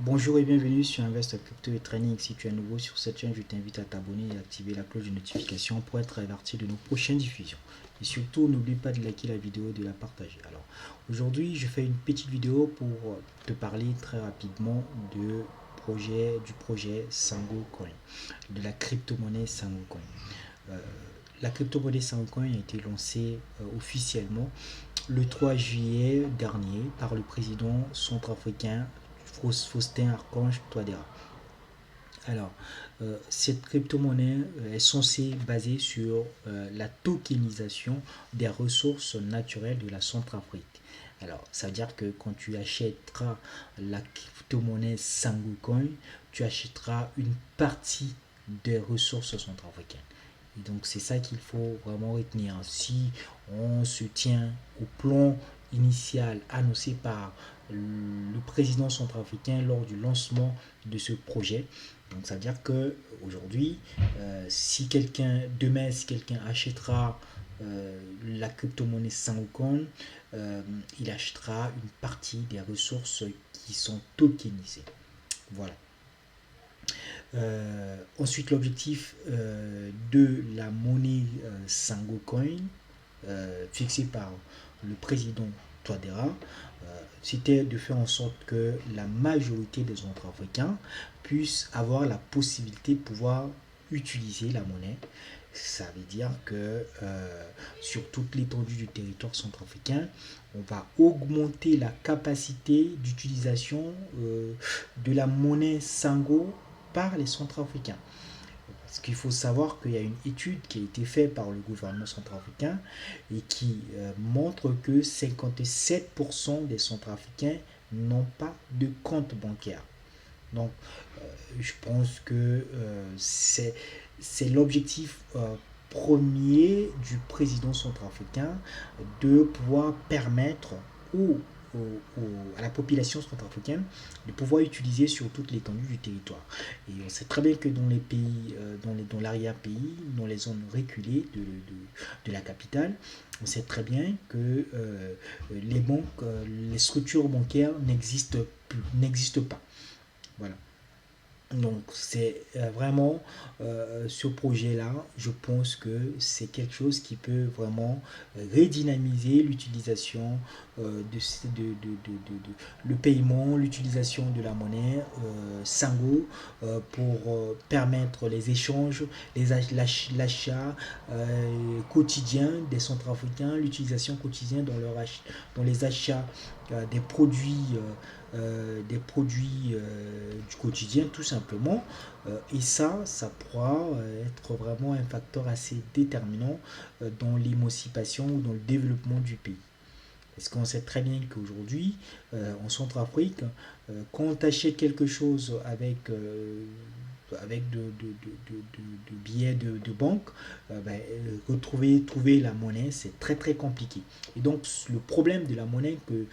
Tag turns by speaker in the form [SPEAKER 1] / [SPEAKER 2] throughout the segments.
[SPEAKER 1] Bonjour et bienvenue sur Invest Crypto et Training. Si tu es nouveau sur cette chaîne, je t'invite à t'abonner et activer la cloche de notification pour être averti de nos prochaines diffusions. Et surtout, n'oublie pas de liker la vidéo et de la partager. Alors, aujourd'hui, je fais une petite vidéo pour te parler très rapidement du projet Sango Coin, de la crypto-monnaie Sango Coin. La crypto-monnaie Sango Coin a été lancée officiellement le 3 juillet dernier par le président centrafricain Faustin Archange Touadéra. Alors, cette crypto-monnaie est censée baser sur la tokenisation des ressources naturelles de la Centrafrique. Alors, ça veut dire que quand tu achèteras la crypto-monnaie Sango Coin, tu achèteras une partie des ressources centrafricaines. Et donc, c'est ça qu'il faut vraiment retenir. Si on se tient au plan initial annoncé par le président centrafricain lors du lancement de ce projet. Donc ça veut dire que aujourd'hui, si quelqu'un achètera la crypto-monnaie Sangocoin, il achètera une partie des ressources qui sont tokenisées. Voilà. Ensuite, l'objectif de la monnaie Sangocoin, fixé par le président Touadéra, c'était de faire en sorte que la majorité des Centrafricains puissent avoir la possibilité de pouvoir utiliser la monnaie. Ça veut dire que sur toute l'étendue du territoire centrafricain, on va augmenter la capacité d'utilisation de la monnaie Sango par les Centrafricains. Parce qu'il faut savoir qu'il y a une étude qui a été faite par le gouvernement centrafricain et qui montre que 57% des Centrafricains n'ont pas de compte bancaire. Donc, je pense que c'est l'objectif premier du président centrafricain de pouvoir permettre à la population centrafricaine de pouvoir utiliser sur toute l'étendue du territoire. Et on sait très bien que dans les pays, dans l'arrière-pays, dans les zones reculées de la capitale, on sait très bien que les banques, les structures bancaires n'existent pas. Voilà. Donc c'est vraiment ce projet-là, je pense que c'est quelque chose qui peut vraiment redynamiser l'utilisation le paiement, l'utilisation de la monnaie Sango pour permettre les échanges, l'achat quotidien des Centrafricains, l'utilisation quotidienne dans les achats des produits du quotidien tout simplement, et ça pourra être vraiment un facteur assez déterminant dans l'émancipation ou dans le développement du pays. Parce qu'on sait très bien qu'aujourd'hui, en Centrafrique, quand on achète quelque chose avec de billets de banque, trouver la monnaie, c'est très très compliqué. Et donc le problème de la monnaie que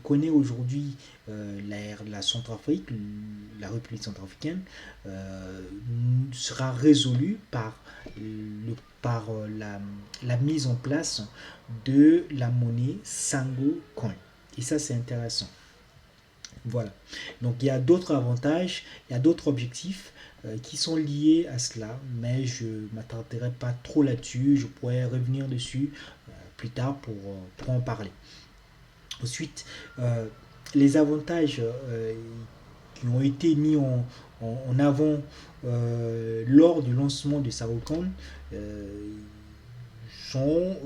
[SPEAKER 1] connaît aujourd'hui la Centrafrique, la République centrafricaine, sera résolu par la mise en place de la monnaie Sango Coin. Et ça, c'est intéressant. Voilà. Donc, il y a d'autres avantages, il y a d'autres objectifs qui sont liés à cela, mais je ne m'attarderai pas trop là-dessus. Je pourrais revenir dessus plus tard pour en parler. Ensuite, les avantages qui ont été mis en avant lors du lancement de Sangocoin sont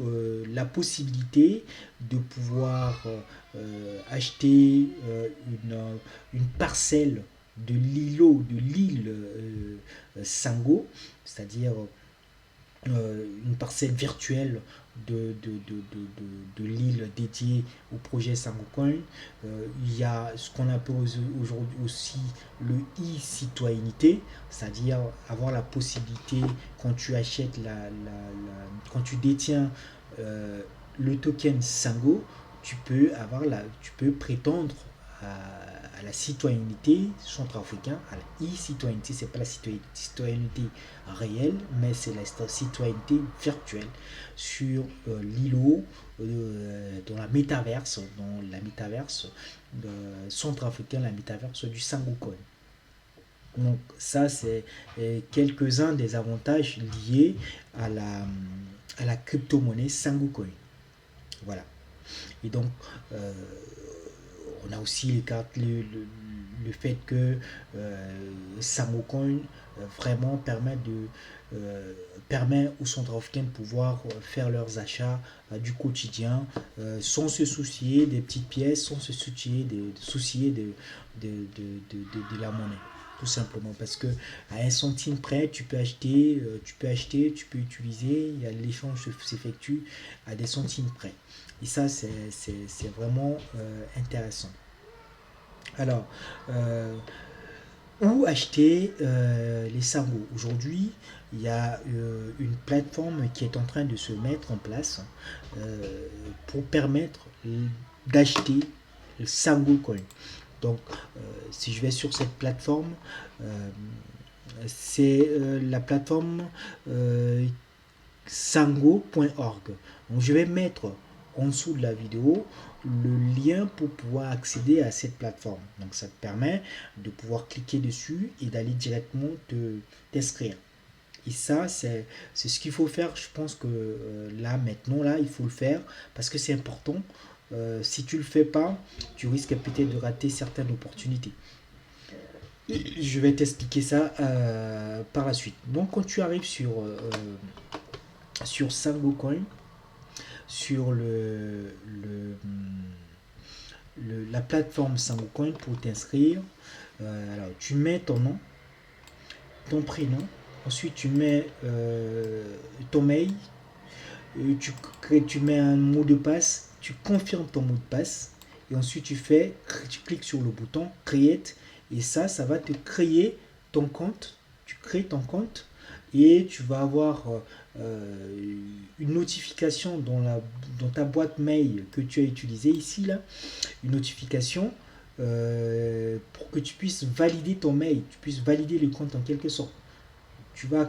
[SPEAKER 1] la possibilité de pouvoir acheter une parcelle de l'île Sango, c'est-à-dire une parcelle virtuelle de l'île dédiée au projet Sangocoin. Il y a ce qu'on appelle aujourd'hui aussi le e-citoyenneté, c'est-à-dire avoir la possibilité, quand tu achètes quand tu détiens le token Sango, tu peux prétendre à la citoyenneté centrafricaine, à la e-citoyenneté. C'est pas la citoyenneté réelle, mais c'est la citoyenneté virtuelle sur l'îlot, dans la métaverse, centrafricaine, la métaverse du Sangocoin. Donc ça, c'est quelques-uns des avantages liés à la crypto-monnaie Sangocoin. Voilà. Et donc, on a aussi le fait que Sangocoin vraiment permet aux centrafricains de pouvoir faire leurs achats du quotidien sans se soucier des petites pièces, sans se soucier de la monnaie. Tout simplement parce que à 1 centime près, tu peux acheter, tu peux utiliser, l'échange s'effectue à des centimes près. Et ça, c'est vraiment intéressant. Alors, où acheter les sangos? Aujourd'hui, il y a une plateforme qui est en train de se mettre en place pour permettre d'acheter le sango coin. Donc, si je vais sur cette plateforme, c'est la plateforme sango.org. Donc, je vais mettre en dessous de la vidéo le lien pour pouvoir accéder à cette plateforme. Donc, ça te permet de pouvoir cliquer dessus et d'aller directement t'inscrire. Et ça, c'est ce qu'il faut faire. Je pense que maintenant, il faut le faire parce que c'est important. Si tu le fais pas, tu risques peut-être de rater certaines opportunités. Je vais t'expliquer ça par la suite. Donc, quand tu arrives sur Sangocoin, sur la plateforme Sangocoin pour t'inscrire, alors tu mets ton nom, ton prénom, ensuite tu mets ton mail, tu mets un mot de passe, tu confirmes ton mot de passe et ensuite tu cliques sur le bouton Create et ça va te créer ton compte. Tu crées ton compte et tu vas avoir une notification dans ta boîte mail que tu as utilisée ici là, une notification pour que tu puisses valider ton mail, tu puisses valider le compte en quelque sorte. Tu vas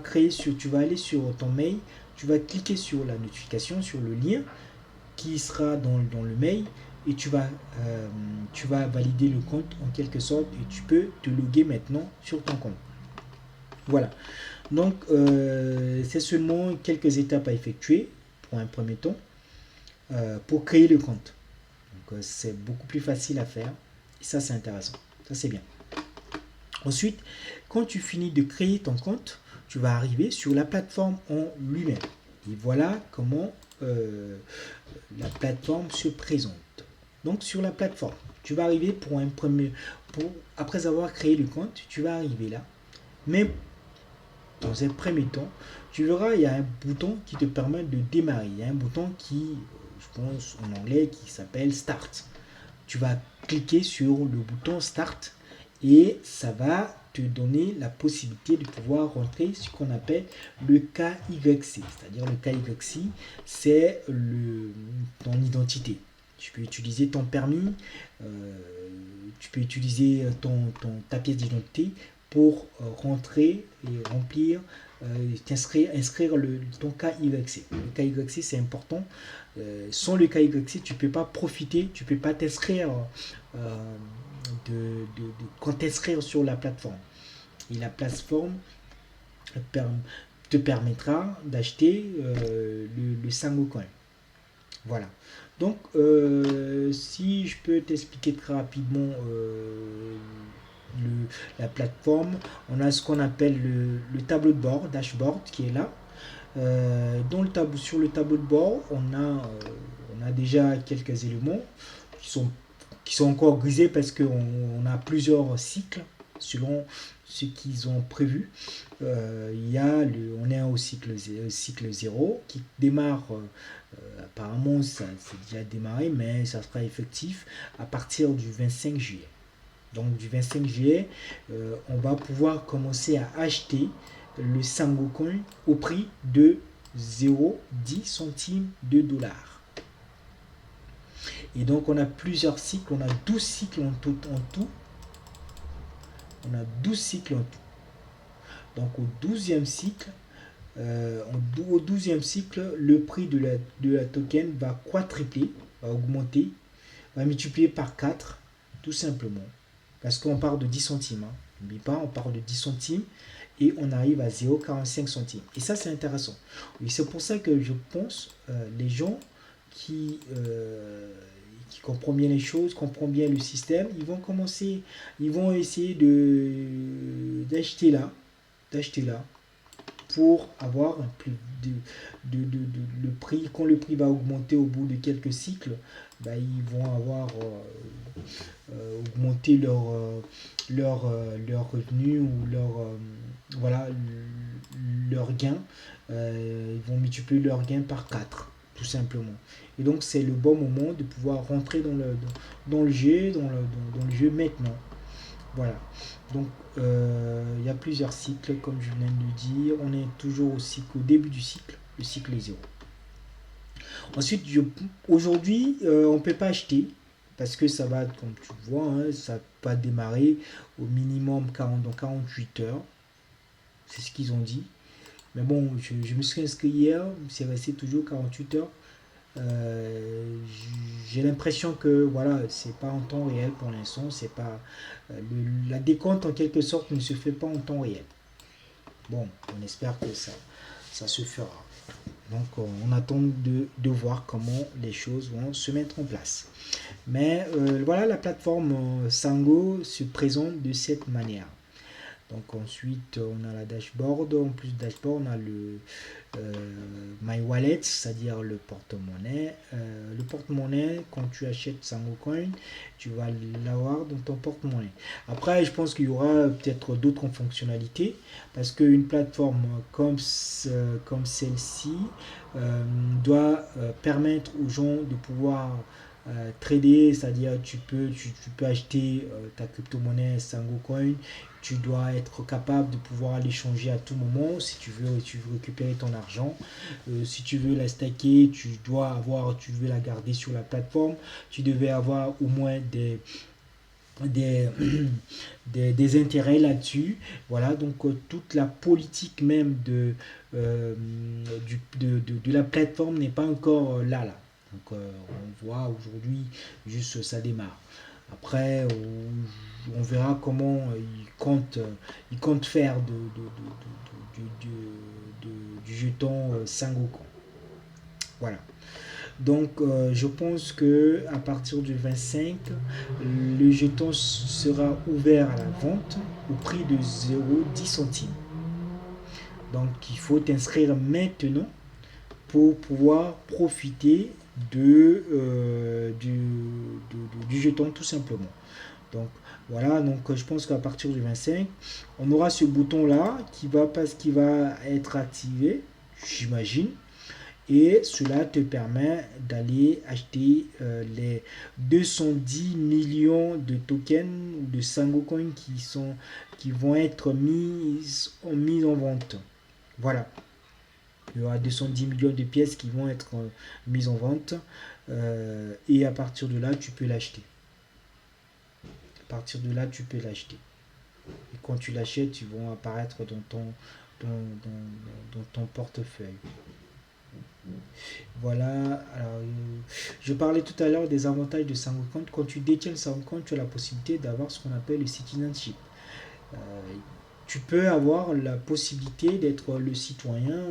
[SPEAKER 1] aller sur ton mail, tu vas cliquer sur la notification, sur le lien qui sera dans le mail et tu vas valider le compte en quelque sorte et tu peux te loguer maintenant sur ton compte. Voilà. Donc, c'est seulement quelques étapes à effectuer pour un premier temps pour créer le compte. Donc, c'est beaucoup plus facile à faire et ça, c'est intéressant. Ça, c'est bien. Ensuite, quand tu finis de créer ton compte, tu vas arriver sur la plateforme en lui-même. Et voilà comment la plateforme se présente. Donc, sur la plateforme, tu vas arriver après avoir créé le compte, tu vas arriver là. Mais dans un premier temps, tu verras, il y a un bouton qui te permet de démarrer. Il y a un bouton qui, je pense en anglais, qui s'appelle Start. Tu vas cliquer sur le bouton Start et ça va te donner la possibilité de pouvoir rentrer ce qu'on appelle le KYC. C'est-à-dire le KYC, c'est ton identité. Tu peux utiliser ton permis, tu peux utiliser ta pièce d'identité pour rentrer et remplir, inscrire ton KYC. Le KYC, c'est important. Sans le KYC, tu ne peux pas profiter, tu ne peux pas t'inscrire t'inscrire sur la plateforme. Et la plateforme te permettra d'acheter le Sangocoin. Voilà. Donc, si je peux t'expliquer très rapidement la plateforme, on a ce qu'on appelle le tableau de bord, dashboard qui est là. Sur le tableau de bord, on a déjà quelques éléments qui sont encore grisés parce qu'on a plusieurs cycles selon ce qu'ils ont prévu. On est au cycle 0 qui démarre, apparemment ça c'est déjà démarré, mais ça sera effectif à partir du 25 juillet. Donc du 25 juillet, on va pouvoir commencer à acheter le Sangocoin au prix de 0,10 centimes de dollars. Et donc on a plusieurs cycles, on a 12 cycles en tout. On a 12 cycles en tout. Donc au 12e cycle, le prix de la token va quadrupler, va augmenter, va multiplier par 4, tout simplement. Parce qu'on part de 10 centimes. Hein. N'oublie pas, on part de 10 centimes et on arrive à 0,45 centimes. Et ça, c'est intéressant. Et c'est pour ça que je pense, les gens qui comprennent bien les choses, comprennent bien le système, ils vont essayer d'acheter là, pour avoir un plus le prix. Quand le prix va augmenter au bout de quelques cycles, bah, ils vont avoir augmenté leur revenu ou voilà, leur gain. Ils vont multiplier leur gain par 4 tout simplement. Et donc c'est le bon moment de pouvoir rentrer dans le jeu, dans le jeu maintenant. Voilà. Donc, il y a plusieurs cycles, comme je viens de le dire. On est toujours au début du cycle. Le cycle est 0. Ensuite, aujourd'hui, on ne peut pas acheter parce que ça va, comme tu vois, hein, ça va démarrer au minimum dans 48 heures. C'est ce qu'ils ont dit. Mais bon, je me suis inscrit hier, c'est resté toujours 48 heures. J'ai l'impression que voilà, c'est pas en temps réel pour l'instant, c'est pas la décompte en quelque sorte ne se fait pas en temps réel. Bon, on espère que ça se fera. Donc on attend de voir comment les choses vont se mettre en place. Mais voilà, la plateforme Sango se présente de cette manière. Donc ensuite, on a la dashboard. En plus du dashboard, on a le My Wallet, c'est-à-dire le porte-monnaie. Le porte-monnaie, quand tu achètes SangoCoin, tu vas l'avoir dans ton porte-monnaie. Après, je pense qu'il y aura peut-être d'autres fonctionnalités, parce qu'une plateforme comme celle-ci doit permettre aux gens de pouvoir trader, c'est-à-dire tu peux acheter ta crypto-monnaie SangoCoin. Tu dois être capable de pouvoir l'échanger à tout moment si tu veux récupérer ton argent. Si tu veux la stacker, tu veux la garder sur la plateforme. Tu devais avoir au moins des, des intérêts là-dessus. Voilà, donc toute la politique même de la plateforme n'est pas encore là. Donc on voit aujourd'hui juste ça démarre. Après, on verra comment ils comptent faire du jeton Sengoku. Voilà. Donc, je pense que à partir du 25, le jeton sera ouvert à la vente au prix de 0,10 centimes. Donc, il faut t'inscrire maintenant pour pouvoir profiter du jeton tout simplement. Donc voilà, donc je pense qu'à partir du 25, on aura ce bouton là qui va être activé, j'imagine, et cela te permet d'aller acheter les 210 millions de tokens ou de SangoCoin qui vont être mis en vente. Voilà. Il y aura 210 millions de pièces qui vont être mises en vente et à partir de là, tu peux l'acheter. À partir de là, tu peux l'acheter. Et quand tu l'achètes, ils vont apparaître dans ton portefeuille. Voilà. Alors, je parlais tout à l'heure des avantages de SangoCoin. Quand tu détiens le SangoCoin, tu as la possibilité d'avoir ce qu'on appelle le citizenship. Tu peux avoir la possibilité d'être le citoyen,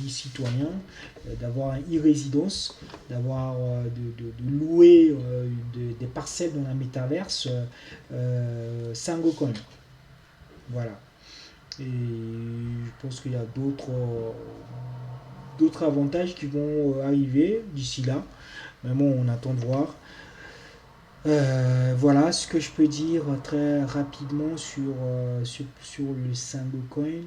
[SPEAKER 1] e-citoyen, d'avoir un e-résidence, d'avoir de louer des parcelles dans la métaverse SangoCoin. Voilà. Et je pense qu'il y a d'autres avantages qui vont arriver d'ici là. Mais bon, on attend de voir. Voilà ce que je peux dire très rapidement sur le SangoCoin.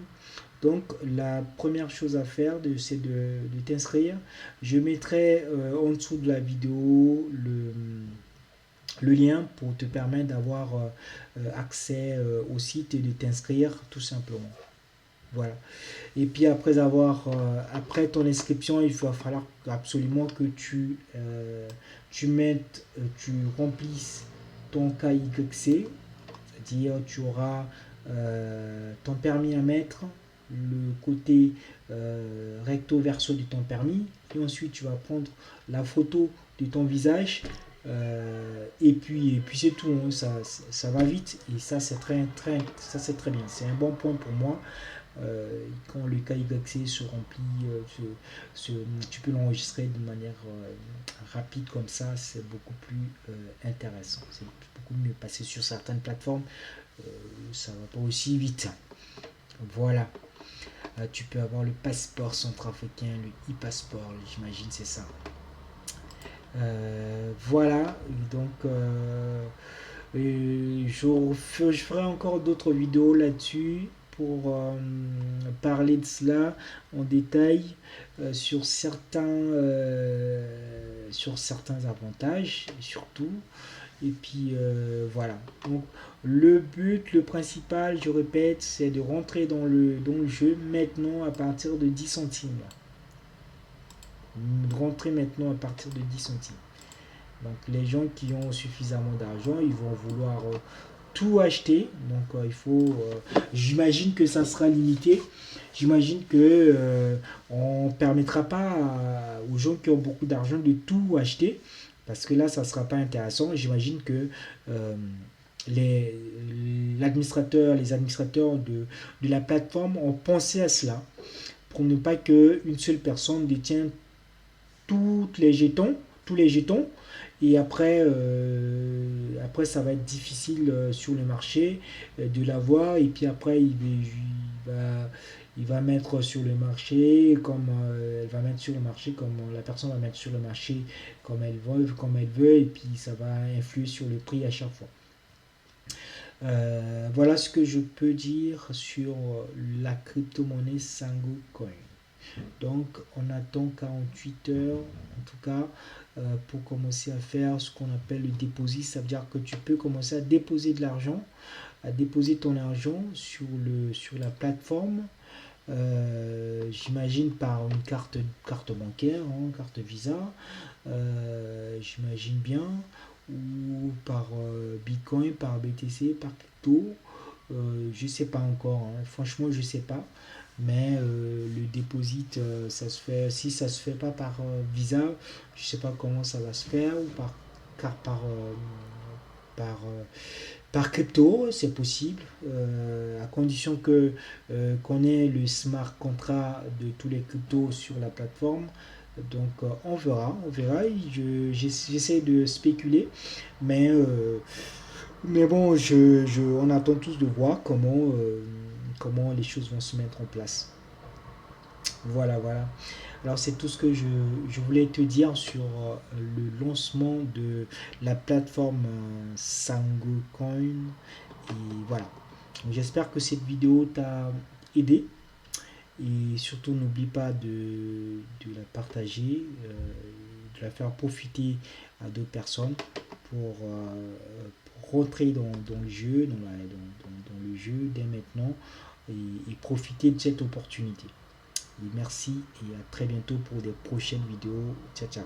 [SPEAKER 1] Donc la première chose à faire, c'est de t'inscrire. Je mettrai en dessous de la vidéo le lien pour te permettre d'avoir accès au site et de t'inscrire tout simplement. Voilà. Et puis après ton inscription, il va falloir absolument que tu remplisses ton KYC, c'est-à-dire tu auras ton permis à mettre, le côté recto verso de ton permis, et ensuite tu vas prendre la photo de ton visage, et puis c'est tout, hein. Ça va vite, et ça c'est très bien, c'est un bon point pour moi. Quand le cahier d'accès se remplit, tu peux l'enregistrer de manière rapide comme ça, c'est beaucoup plus intéressant. C'est beaucoup mieux passer sur certaines plateformes, ça va pas aussi vite. Voilà. Tu peux avoir le passeport centrafricain, le e-passeport, j'imagine c'est ça. Voilà, donc je ferai encore d'autres vidéos là-dessus pour parler de cela en détail, sur certains avantages surtout. Et puis voilà. Donc le but, le principal, je répète, c'est de rentrer dans le jeu maintenant à partir de 10 centimes. Rentrer maintenant à partir de 10 centimes. Donc les gens qui ont suffisamment d'argent, ils vont vouloir tout acheter. Donc j'imagine que ça sera limité. J'imagine que on permettra pas aux gens qui ont beaucoup d'argent de tout acheter, parce que là ça sera pas intéressant. J'imagine que euh, les les administrateurs de la plateforme ont pensé à cela pour ne pas qu'une seule personne détienne tous les jetons, et après ça va être difficile sur le marché de l'avoir, et puis après il va mettre sur le marché comme elle va mettre sur le marché comme la personne va mettre sur le marché comme elle veut, et puis ça va influer sur le prix à chaque fois. Voilà ce que je peux dire sur la crypto-monnaie Sango Coin. Donc, on attend 48 heures, en tout cas, pour commencer à faire ce qu'on appelle le dépôt. Ça veut dire que tu peux commencer à déposer de l'argent, à déposer ton argent sur la plateforme. J'imagine par une carte bancaire, hein, carte Visa, j'imagine bien, ou par Bitcoin, par BTC, par crypto. Je sais pas encore, hein. Franchement, je sais pas. Mais le deposit, ça se fait. Si ça se fait pas par Visa, je sais pas comment ça va se faire, ou par, euh, par crypto, c'est possible, à condition qu'on ait le smart contract de tous les cryptos sur la plateforme. Donc on verra. J'essaie de spéculer, mais bon, on attend tous de voir comment les choses vont se mettre en place. Voilà, voilà. Alors c'est tout ce que je voulais te dire sur le lancement de la plateforme SangoCoin. Et voilà. J'espère que cette vidéo t'a aidé. Et surtout, n'oublie pas de la partager, de la faire profiter à d'autres personnes pour rentrer dans le jeu, dans le jeu dès maintenant, et profiter de cette opportunité. Et merci, et à très bientôt pour des prochaines vidéos. Ciao, ciao.